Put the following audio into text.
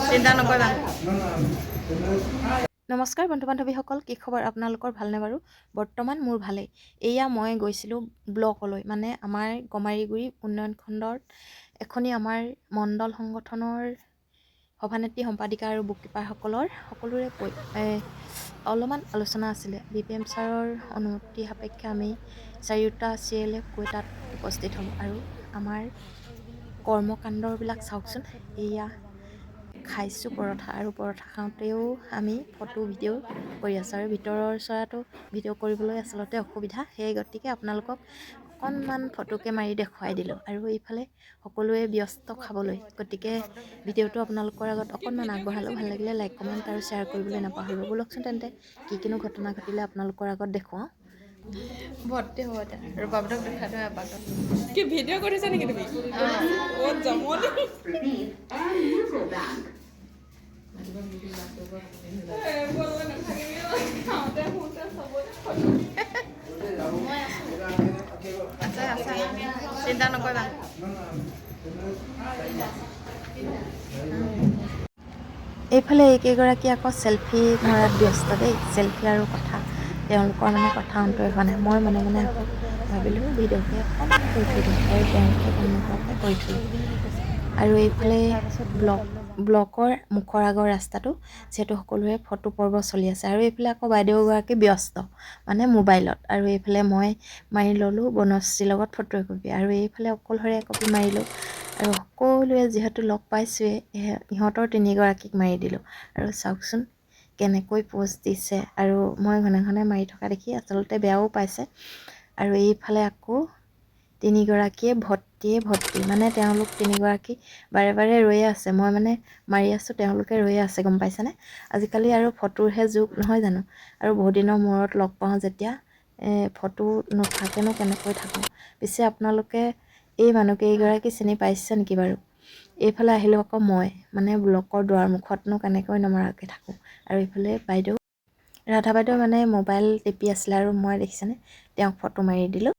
চিন্তা নকৰিবা। নমস্কাৰ বন্ধু বান্ধৱীসকল, কি খবৰ আপোনালোকৰ? ভালনে বাৰু? বৰ্তমান মোৰ ভালেই। এয়া মই গৈছিলোঁ ব্লকলৈ, মানে আমাৰ গমাৰিগুৰি উন্নয়ন খণ্ডত এখনি আমাৰ মণ্ডল সংগঠনৰ সভানেত্ৰী, সম্পাদিকা আৰু বুককিপাৰসকলৰ সকলোৰে অলপমান আলোচনা আছিলে। BPM ছাৰৰ অনুমতি সাপেক্ষে আমি 4টা CLF গৈ তাত উপস্থিত হ'লোঁ। আৰু আমাৰ কৰ্মকাণ্ডবিলাক চাওকচোন। এয়া খাইছোঁ পৰঠা, আৰু পৰঠা খাওঁতেও আমি ফটো ভিডিঅ' কৰি আছোঁ। আৰু ভিতৰৰ চৰাটো ভিডিঅ' কৰিবলৈ আচলতে অসুবিধা, সেই গতিকে আপোনালোকক অকণমান ফটোকে মাৰি দেখুৱাই দিলোঁ। আৰু এইফালে সকলোৱে ব্যস্ত খাবলৈ, গতিকে ভিডিঅ'টো আপোনালোকৰ আগত অকণমান আগবঢ়ালোঁ। ভাল লাগিলে লাইক, কমেণ্ট আৰু শ্বেয়াৰ কৰিবলৈ নাপাহৰিব। ব'লকচোন তেন্তে কিনো ঘটনা ঘটিলে আপোনালোকৰ আগত দেখুৱাওঁ। ভৰ্তি হ'ব এতিয়া ৰূপাবতক দেখাই দিওঁ এপাক। কি ভিডিঅ' কৰিছা নেকি তুমি? অ' জমনি। চিন্তা নকৰিবা। এইফালে এইকেইগৰাকী আকৌ চেলফি মৰাত ব্যস্ত দেই। চেলফি আৰু কথা, তেওঁলোকৰ মানে কথা অন্তৰে হোৱা নাই। মই মনে মনে আকৌ ভাবিলোঁ ভিডিঅ'কে অকণমান কৰি থৈ দিওঁ, আৰু তেওঁলোকে গম নোপোৱাকৈ কৰি থলোঁ। আৰু এইফালে ব্লকৰ মুখৰ আগৰ ৰাস্তাটো, যিহেতু সকলোৰে ফটো পৰ্ব চলি আছে। আৰু এইফালে আকৌ বাইদেউগৰাকী ব্যস্ত, মানে মোবাইলত। আৰু এইফালে মই মাৰি ল'লোঁ বনশ্ৰীৰ লগত ফটো একপি, আৰু এইফালে অকলশৰে একপি মাৰিলোঁ। আৰু সকলোৱে যিহেতু লগ পাইছোঁৱে, ইহঁতৰ 3গৰাকীক মাৰি দিলোঁ। আৰু চাওকচোন কেনেকৈ পোষ্ট দিছে, আৰু মই ঘনে ঘনে মাৰি থকা দেখি আচলতে বেয়াও পাইছে। আৰু এইফালে আকৌ 3গৰাকীয়ে ভৰ্তি, মানে তেওঁলোক 3গৰাকী বাৰে বাৰে ৰৈয়ে আছে। মই মানে মাৰি আছোঁ, তেওঁলোকে ৰৈয়ে আছে, গম পাইছেনে? আজিকালি আৰু ফটোৰহে যুগ নহয় জানো? আৰু বহুত দিনৰ মূৰত লগ পাওঁ যেতিয়া, ফটো নুঠাকেনো কেনেকৈ থাকোঁ? পিছে আপোনালোকে এই মানুহকেইগৰাকী চিনি পাইছে নেকি বাৰু? এইফালে আহিলোঁ আকৌ মই, মানে ব্লকৰ দুৱাৰমুখতনো কেনেকৈ নমৰাকৈ থাকোঁ। আৰু এইফালে বাইদেউ, ৰাধা বাইদেউ মানে মোবাইল টিপি আছিলে, আৰু মই দেখিছেনে তেওঁক ফটো মাৰি দিলোঁ।